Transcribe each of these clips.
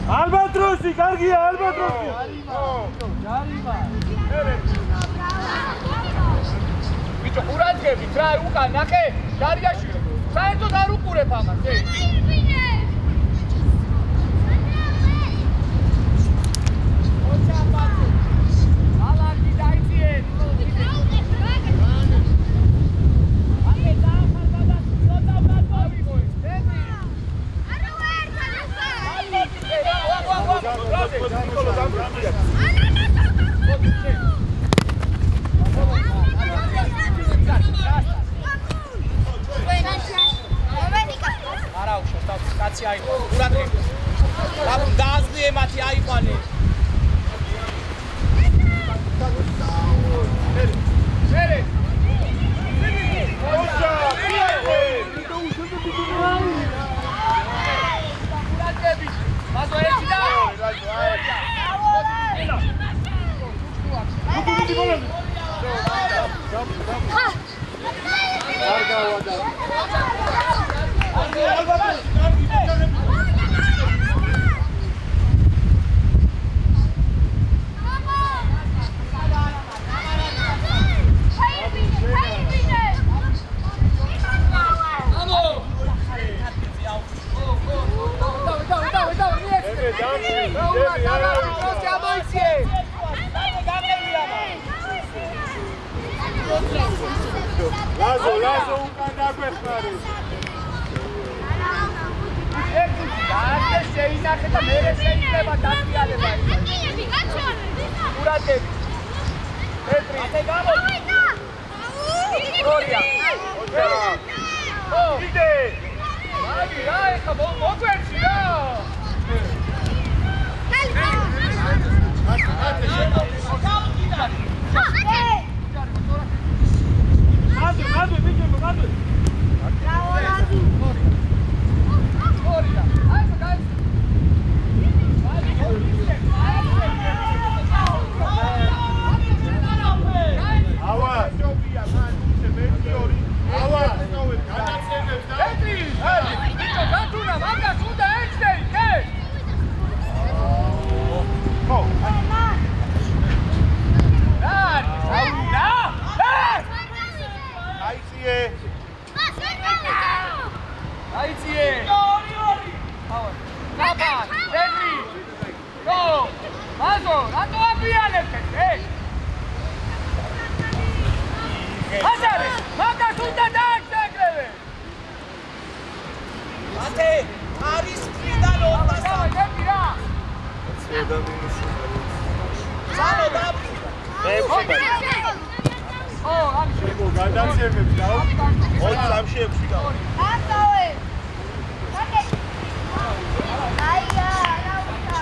Albatrosi, კარგია, albatrosi. ბიჭო, ყურადღებით რა, უკან ნახე, დარიაში. საერთოდ არ უყურებ ამას, Papa, Henry. Go. Mazo, rato apianebთ ეს. Აზარე, მაგას უნდა დააგდაგრევე. ათე არის მიდან 200. დავай, დები რა. სანო და ო, ამი ო, გადაცემებს რა. 23-ში გავა. აკავე. აია, რა უკა.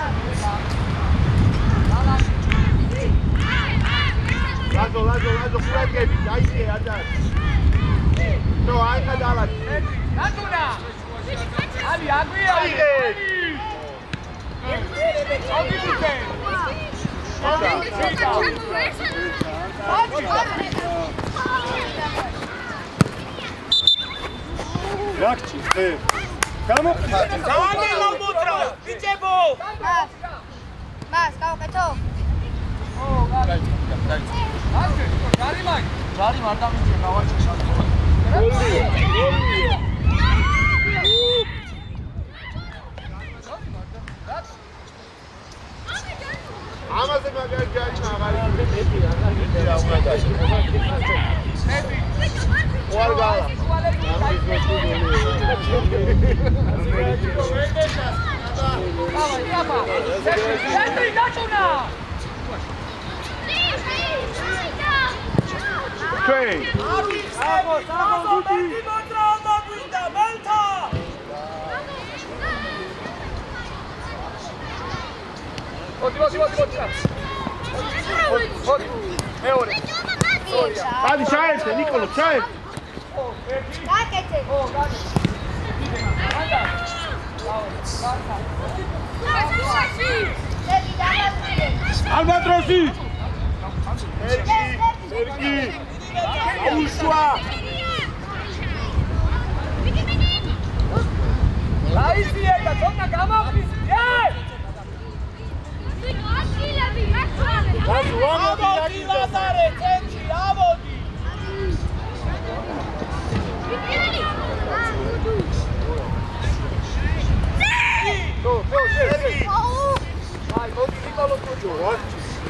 ლაძო, ხურაგები, დაიძე ადარ. ნო, აი გადალაკ. რატუნა? ალი, აგვია. აგიბიძე. რაქჩი, ხე. გამოყიდე. დავანელო მოძრა, ბიჭებო. მას, გავაკეთო. ო, გარი. ჯარი მარ დამიჭე, გავაჭირე. ამაზე მაგარი ჯარი მაგარი მეტი რა უნდა დაიწყო. ვარ გალა. ჩვენ აბო, მეტი მოძრა უნდა გვინდა, მალთა. მოდი. მეორე. ადი ჩაერთე ნიკოლო ჩაერთე გაკეთე. ო, გარი. ანდა. დები დამასწრე. ალბატროსი სერგი აუშვა დაიძიე და თონა გამავხიზი. ამოდი ლაზარე, ცენტრი, ამოდი. სერგი აი, მოდი ნიკოლო თუჯო.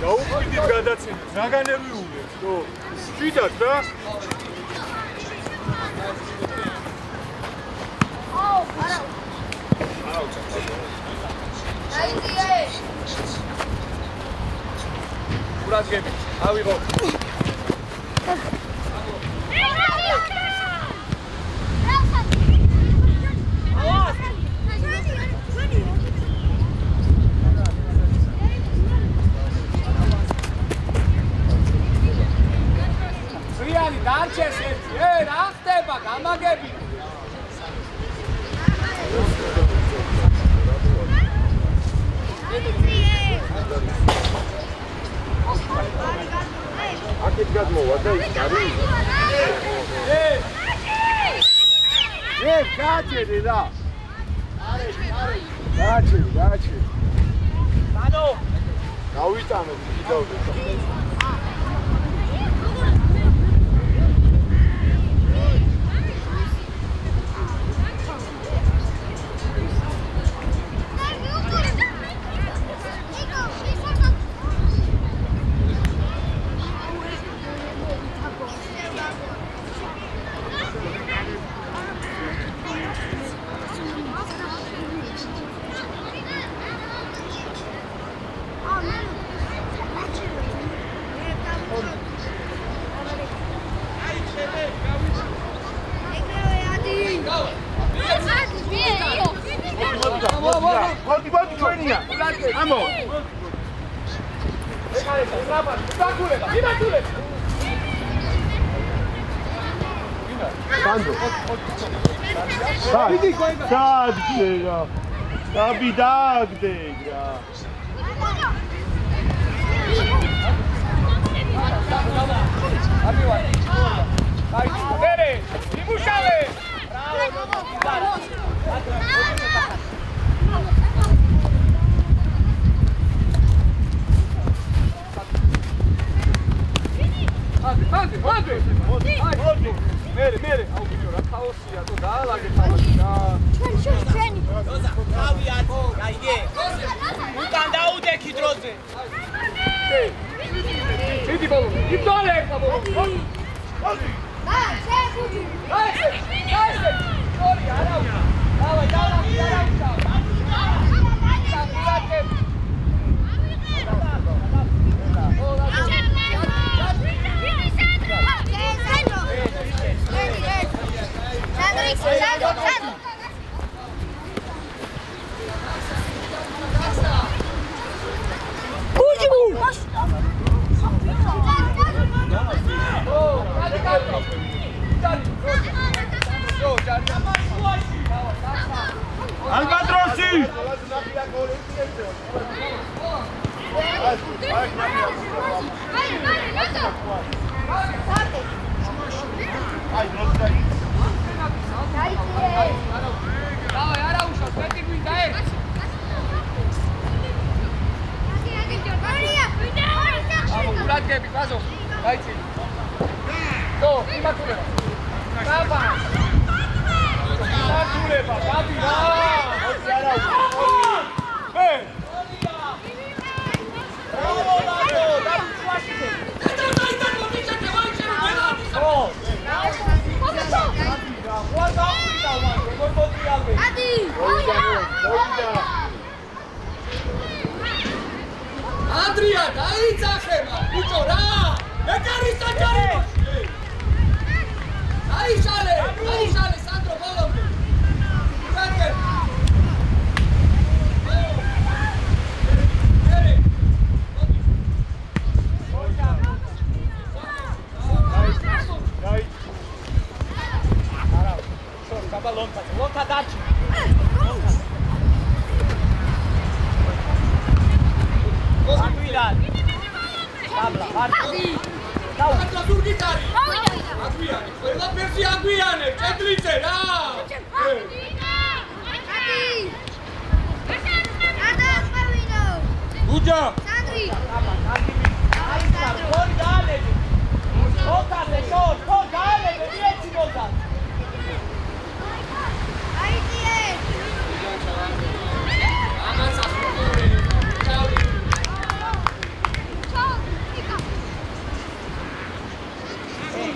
გაუკვირდით გადაცემებს რა განერვიულებს თო შვიდად რა აუ, არა. აიძიე. ურაზგები. ავიღო. რიალი დარჩეს ერთი. რა ხდება გამაგები? აქეთ გადმოვა და ის არის გააჩერე რა გააჩერე სანო გავიტანოთ ვიდეო მოდი ჩვენია ამო ბანდო დააგდე რა დაბი დააგდე რა მერე აუ ბიჭო რა ხაოსია თუ დაალაგე ხაოსი რა დავაი არა უშავს მეტი გვინდა ურადგები ბაზო დაიცი დო იმათულება ბაბა იმათულება ბაბი რა მოდი არა მე Bravo, Lado, dai un quasi. Guarda, come potrei Adi! Andria, დაიძახება, ბიჭო რა! ეკარისა ჯარი! აიშალე, სანდრო ბოლომდე. ურადგები. Lonta daci. Aguilar. Tabla, Marco. Sandro ზურგიტარი. აგვიანე, ყველა ფერსი აგვიანე, კედლიზე რა! გუჯა! Sandri! Gol dale. Lonta de short, gol dale, dieci lonta.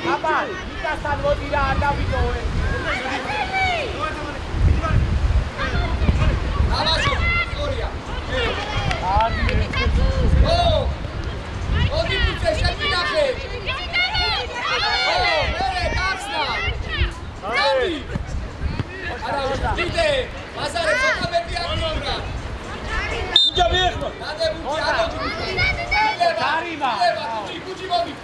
Abal, Nika salvo dirà a Davide. Avanti, Soria. Oh! Oggi tu sei sempre da che. Oh, bene, Taxna. Dai. Ara, dite, Mazare totalmente attiva. Già vero. Date buchi, hanno Karima. Buchi modi.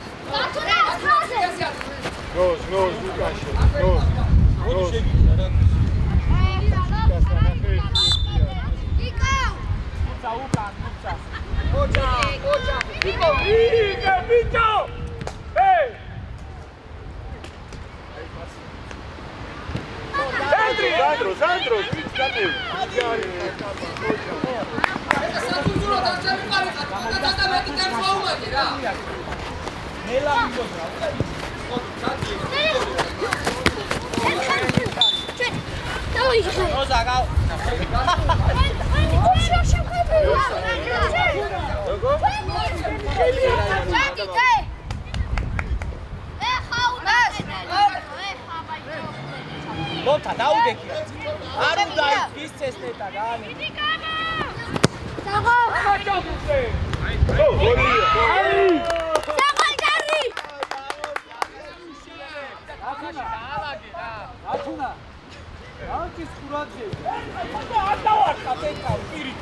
ნოს ლუკაშე ნოს Sandro, Rosa, gal. Lonta, dá o deck. Aruda, isceste tá gane. Atuna. Antes curade. Atawa kateka piri.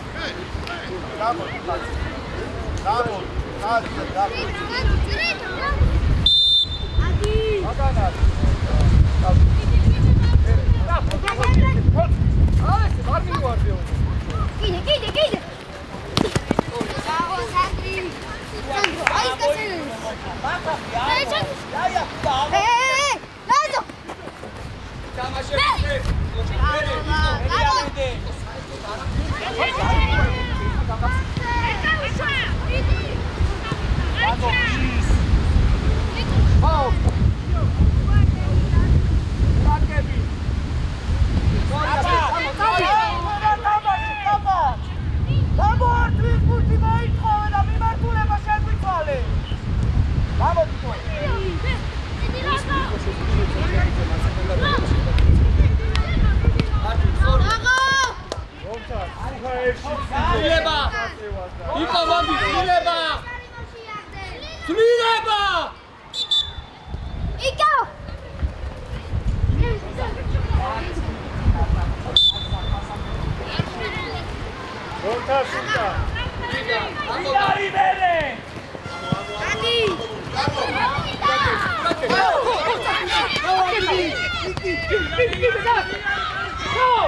Ciao!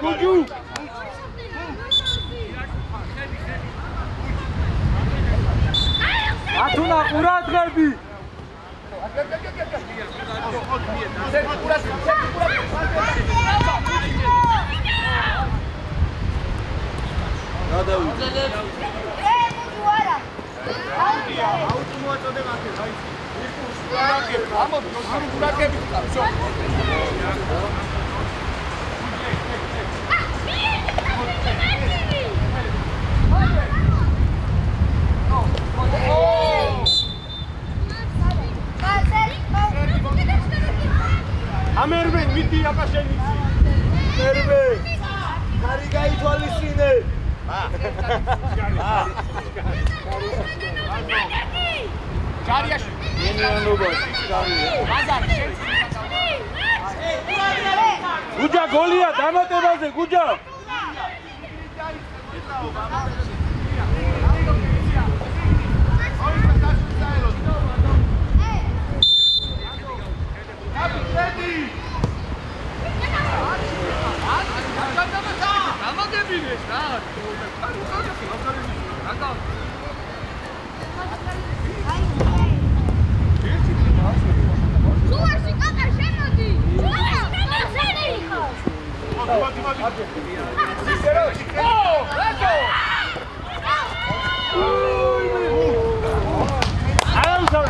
გუჯუ ათუნა ყურადღები ამერვენ მიდი აკაშენიცი მერვე კარი გაითვალისწინე ჯარიაში გუჯა გოლია დამატებაზე გუჯა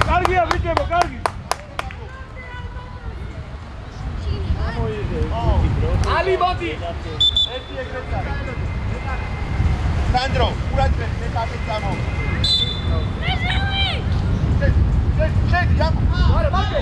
კარგია ბიჭებო კარგი ალი მოდი სანდრო ყურადღებით მე კაპიტ წამო შედი ჯამო არა ბაკე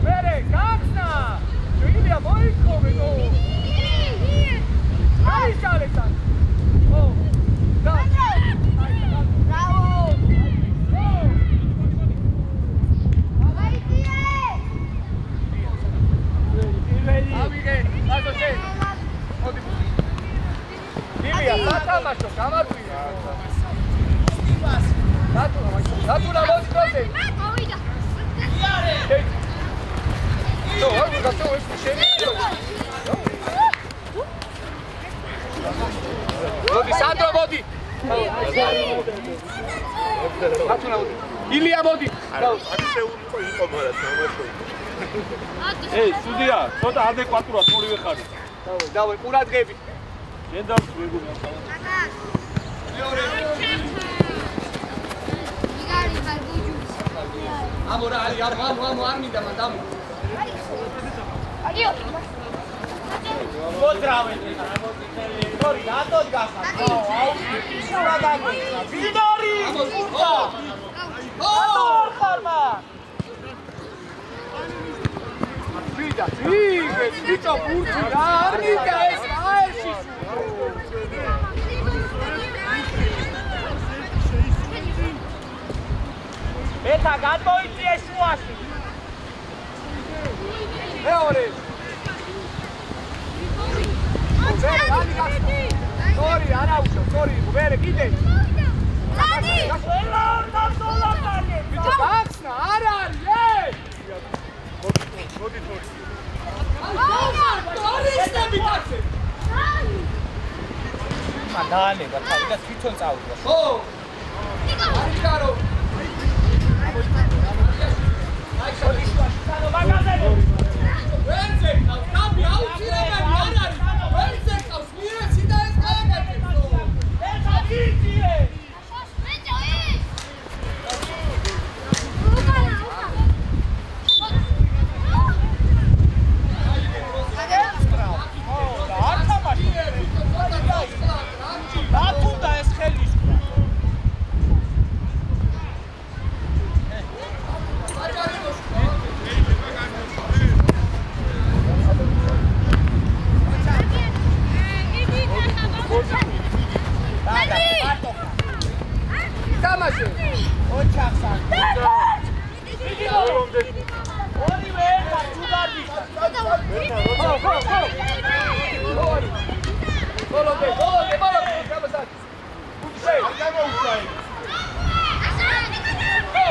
მერე გახსნა ილია მოიქოვე ნო აი ჩალეთან და Bravo! ავიგე ასოჩე მოდი ილია სათამაშო გამარჯვია დათუნა მოდი დროზე ნო აი გასო ეს შეიძლება მოდი სანდრო მოდი დათუნა მოდი ილია მოდი ისეულიყო იყო მაგრამ თამაშობ ეი, სუდია, ცოტა ადეკვატურად ორივე ხარი. დავე ყურადღები გენდავს ვეგული ამ მეორე Igari Balbuju. ამორა ალი არ მინდა მან დამო Adio. მოძრავენ ორი რატო გახარ აუ რა დაგიწყდა ვიდორი ორ ხარმა ვიდა ვიჭო ბურთი რა არ მიდა ეს აერში ეთა გადმოიწიე შუაში მეორე სორი არა უშო სორი ვერე კიდე Ladi. ვიჭო გახსნა არ არის მოდი თორი. ტურისტები გახსენ დაანება თავი და თვითონ წავიდა ხო არის გარო აი შოდი სანო მაგაზინო ვენზე კაბი აუცილებელი არ არის ვენზე ყავს მიერესი და ეს გააკეთებს ეთა გიძიე არ თამაში დათუნდა ეს ხელის თამაში ოჩახსან ორივე ორივე ერთა ჯუდარბიშა ბოლოდე გამოსად უშე არ გამოუშვა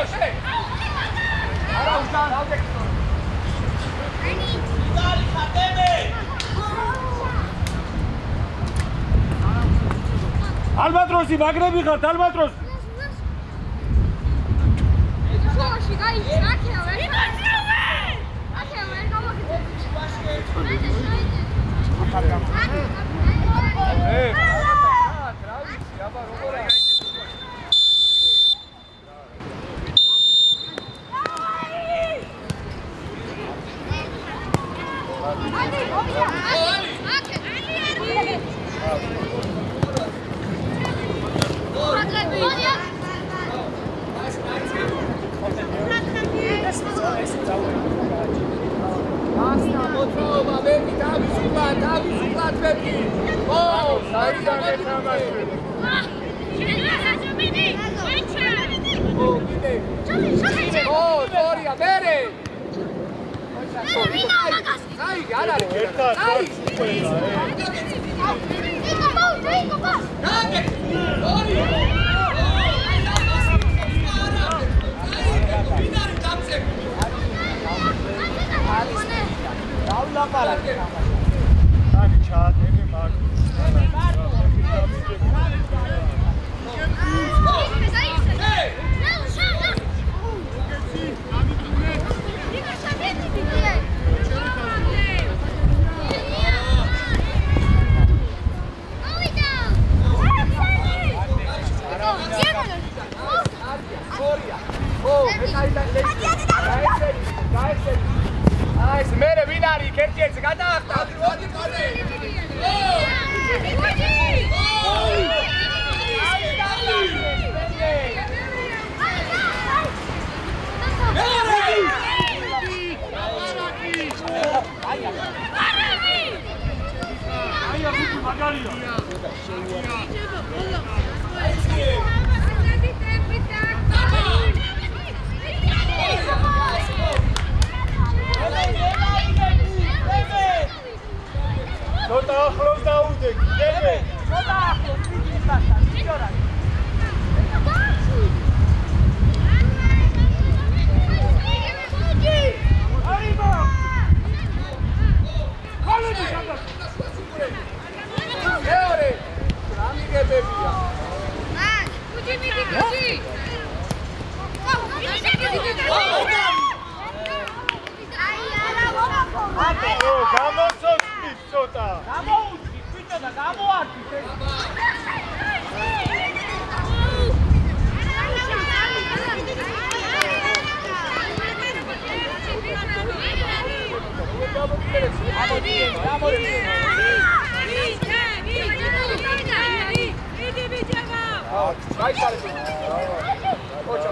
უშე არა უშა ავდექო დალი ხატები ალბატროსი მაგრები ხართ, ალბატროსი. Shoshi, guys, akhe ver. Akhe ver, გაიხარეთ. ოჩა,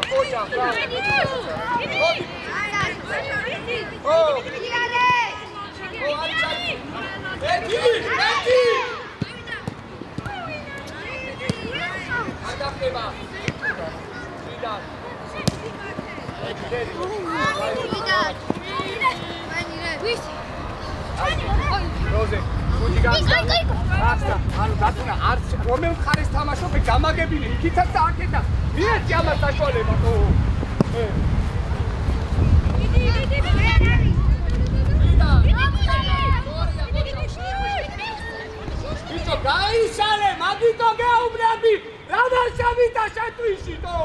როზე, გუჯი გასა. ანუ დათუნა არც რომელ მხარეს თამაშობ, გამაგებინე იქითაც და აქეთა. მიეცი ამას საშუალება. ისო გაიშალე, მაგიტო გეუბნები. რა შევიდა შეთვიში თო.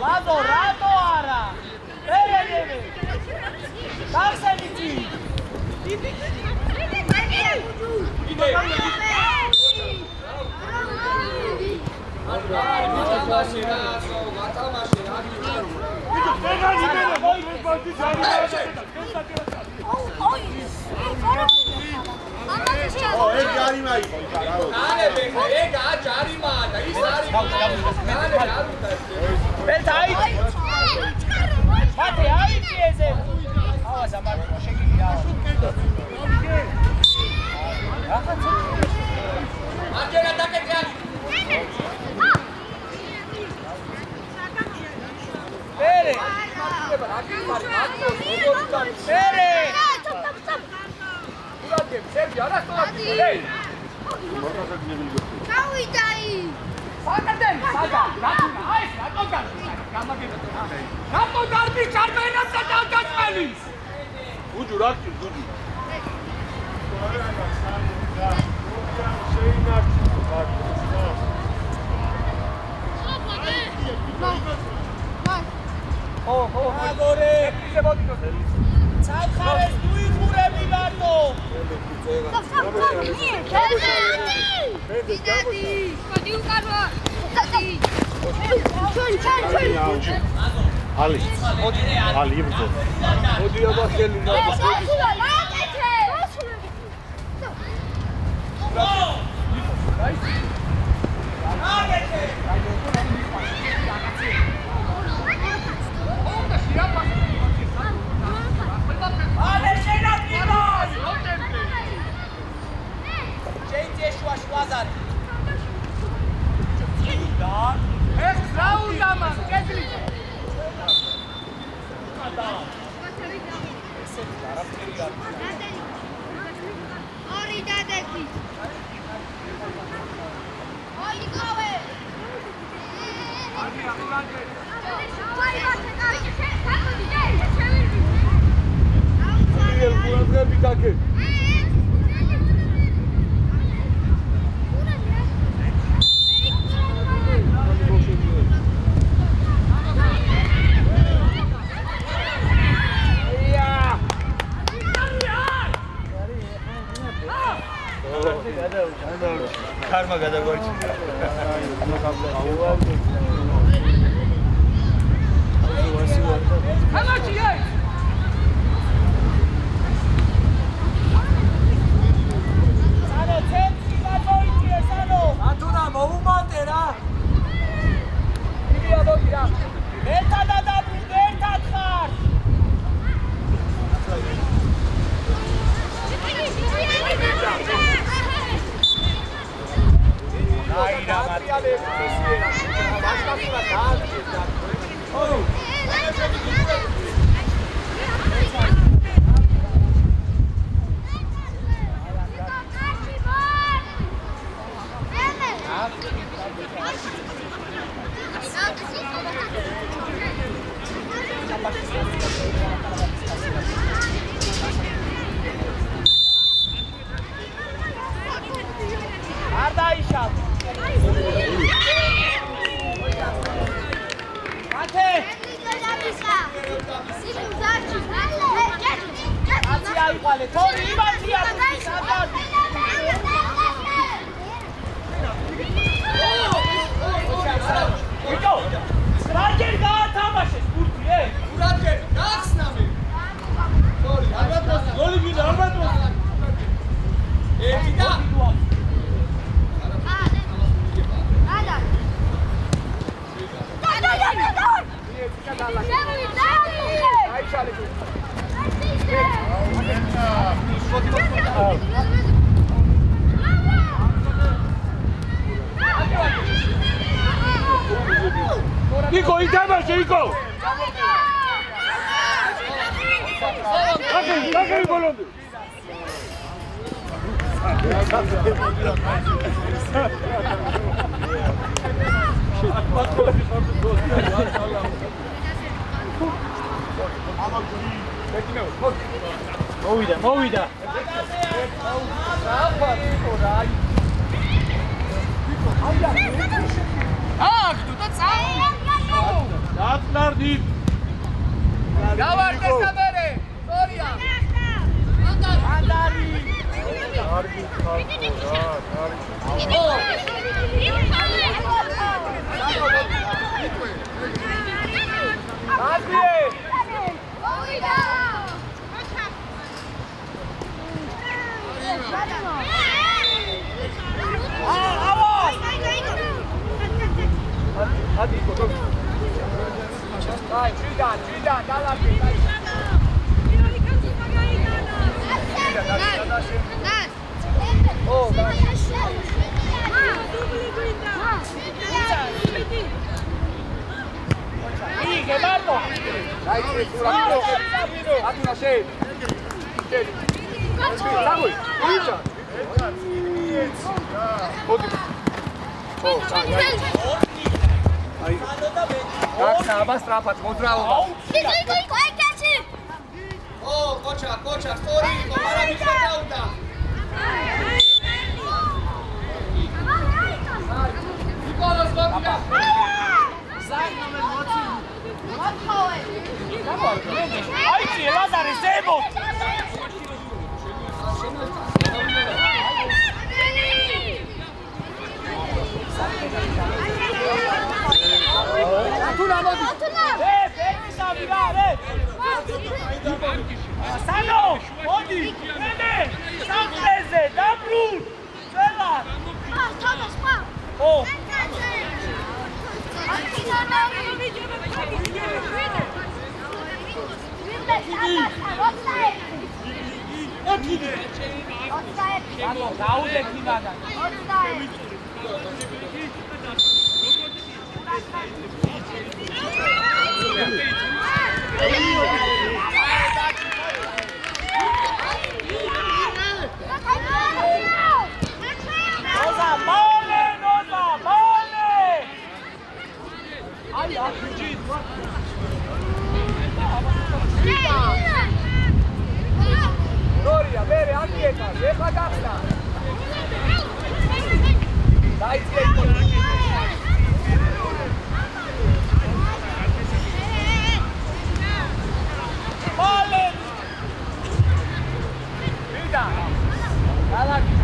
ლადო, რატო არა? ერენები. გახსენიძი. ეგ არიმა იყო იქ რა. ეგ აჯარიმაა და ის არის. ეს აიცი. მათე აიცი ესე. ავაზა მარტო შეგიგია. რაღაცა. აჯერა დაკეთე არის. ერე. ერე. სერგი არასწორად ეი გავიდაი საკადენ სადა რატო აი რატო გამაგებდა რატო დარბი ჩარბენაცა დავდაწყელის გუჯუ რა გჭირ გუჯუ აგორე ისე მოდიოს სათხარეს დუიხურები მარტო ალი ალი იბრძო მოდი აბა ხელი karma გადაგვარჩი Eki da ნიკო დაგები ბოლომდე მოვიდა დაწნარდი გავარდეს და მერე სწორია ანდარი აბასტრაფად მოძრაობა. კოჩა, სწორი იყო, მაგრამ ის ვერ დაუდა. ნიკოლოს გოგია. აიცი ლაზარე ზემოთ სანო მოდი მე სამწეზე დაბრუნ წელა ო Gloria, bere, andieta, ეხლა გახსნა. დაიწყე მალე ვიდა გალაკი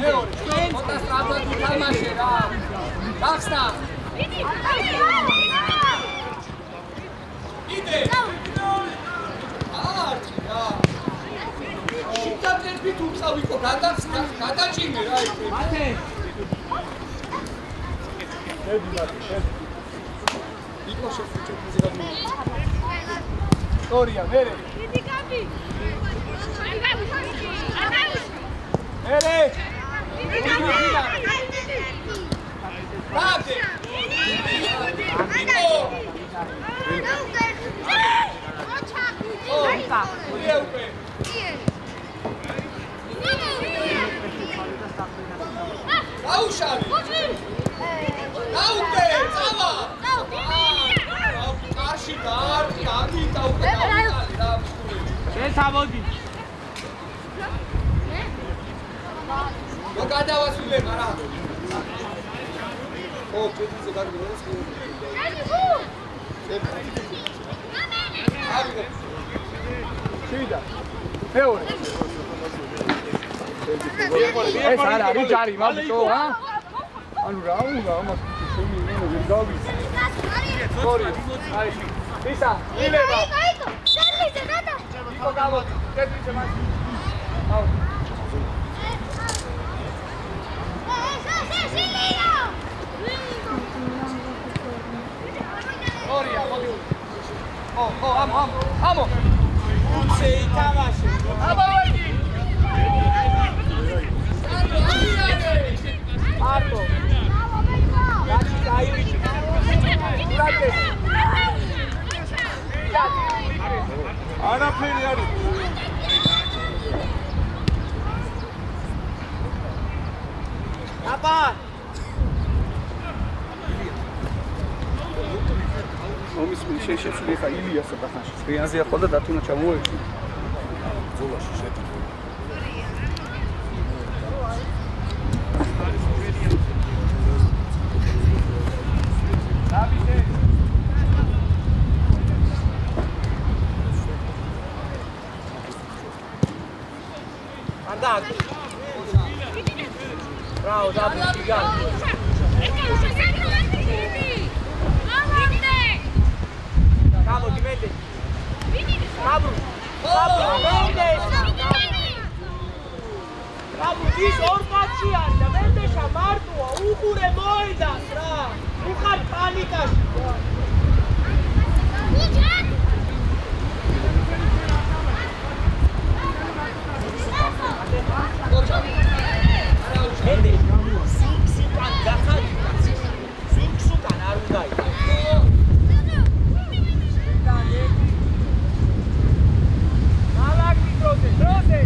ცოტა სწრაფად უთამაშე რა. გახსნა. იდე. რა. შიტატები თუ წავიკო გადაჭიმე რა იქ. მათე. იკო შეფუჭებზე გადი. სტორია მერე მერე ბაბე გაუშავე გაუკე წავა კარში დაარტყი აგიტა უკვე დავიტალი რა შესამოდი ნო გადავასულე მარა ო ჩეთიზე გადმოეს შევიდა მეორე ეს არა არის ჯარი მაგიტო რა ანუ რა უნდა ამას შემიძლია ვერ გავიც სორი აი ისა მილება იკო გავოთ კეთილზე მას აუ ორია მოდი ო ამო შეითამაშე აბავადი მარტო გაჩი დაივიჭი ურაკეს არაფერი არის აბა ომის შეშეცვლი ხა ილიასა ბახანში სტრიანზე ახლა და დათუნა ჩამოეჭი ზოლაში შეტანილი ანდაკ ბრაო დაბი გან გამოდი მენდე აბუ ის ორ კაცი არის და მენდეშა მარტოა უყურე მოედას რა უხარ პანიკაში მენდე სიკსიკან გახარდა სიკსუკან არ უნდა იყო დროზე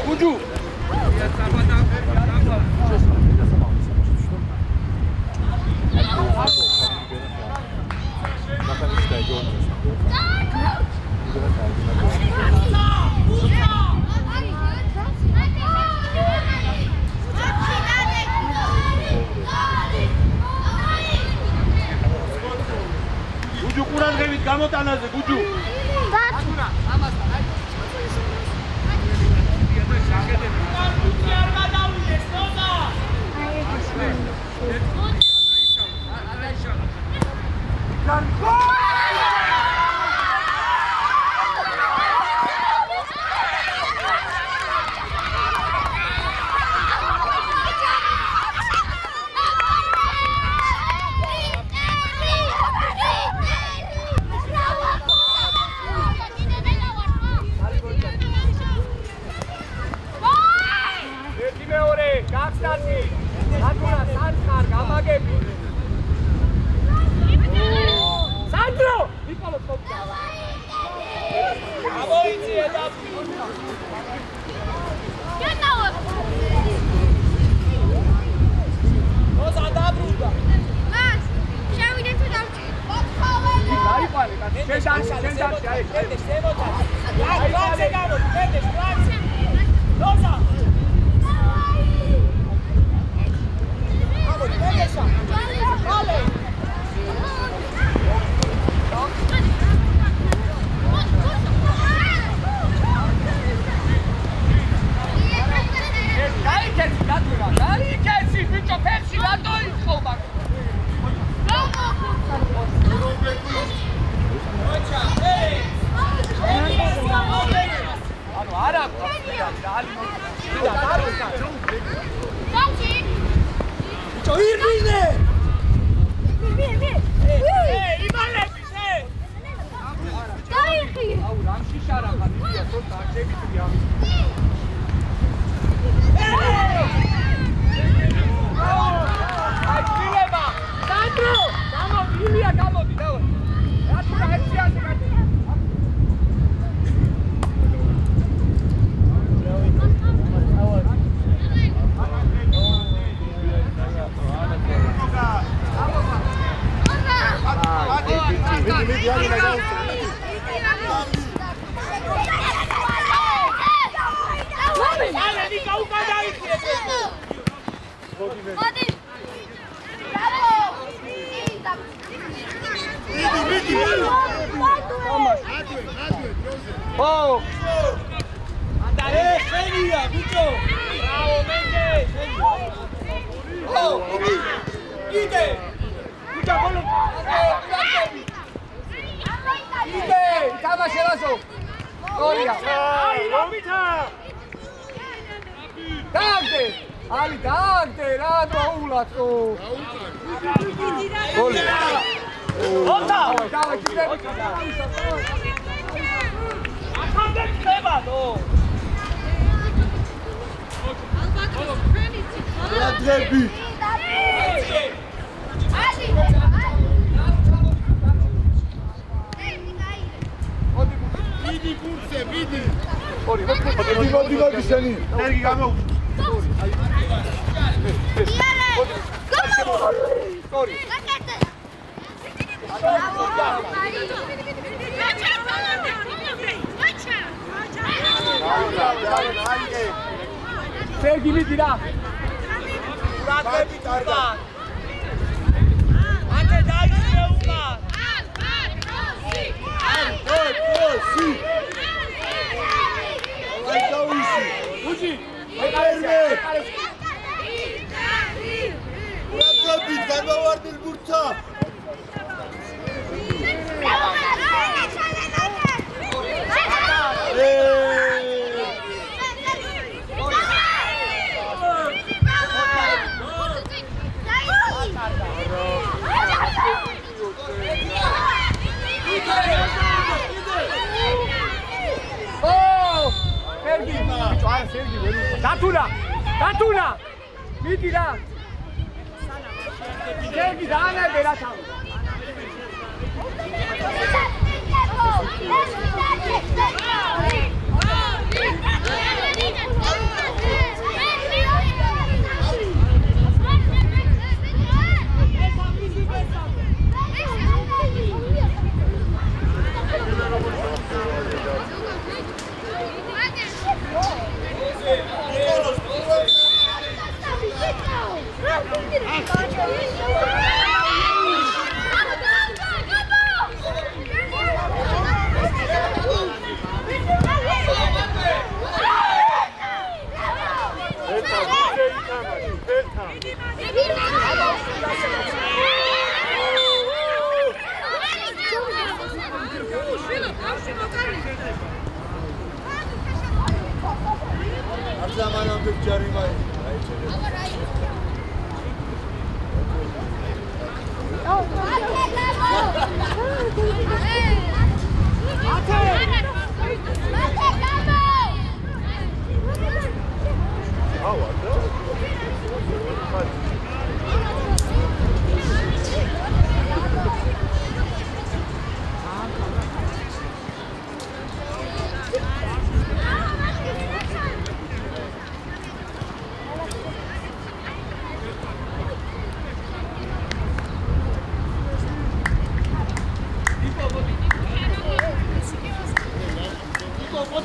გუჯუ გუჯუ ყურადღებით გამოტანაზე გუჯუ დათუნა ამასთან აი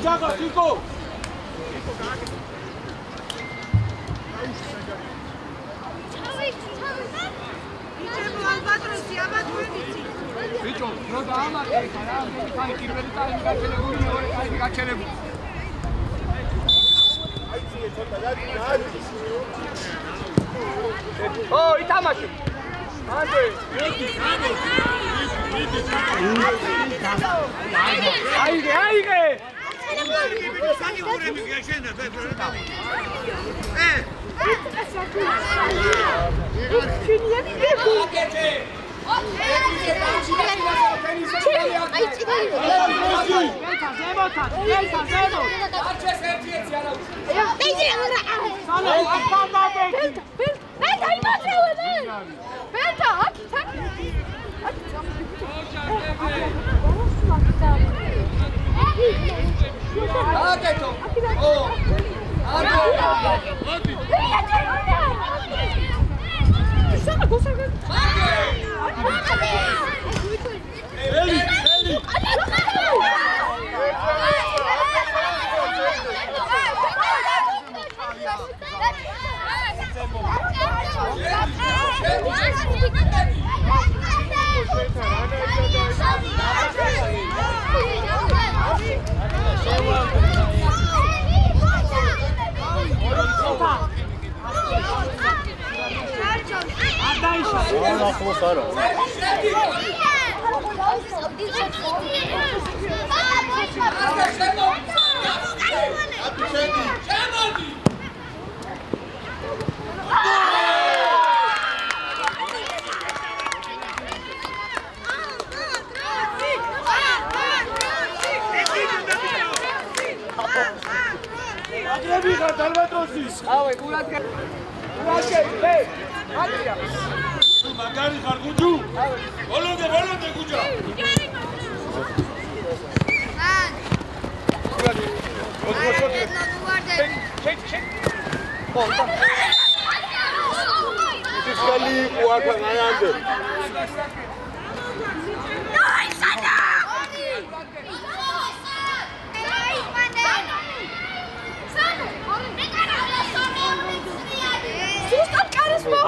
საღა სიკო ბიჭო, რო დაამატე ხარა, აი პირველი ტაიმი გაჩერებული, მეორე ტაიმი გაჩერებული. ო, ითამაშე. ანჯე. აიგე. მაგარი ხარ გუჯუ? ბოლომდე გუჯა.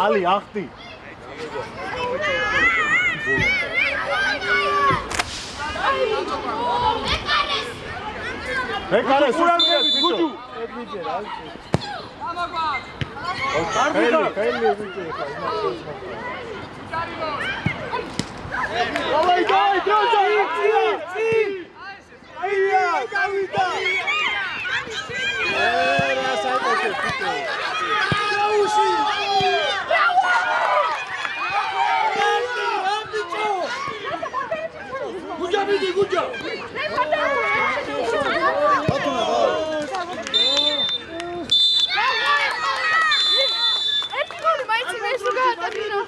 ალი ახტი ეკარეს ურაგები გუჯუ ხელი ვიჭე ხა დავაი დროზე იწი აია გავიდა რა საიტოშე ფიტო გაუში გუჯა ერთი გოლი მაიცი ეს რო გაატაკინა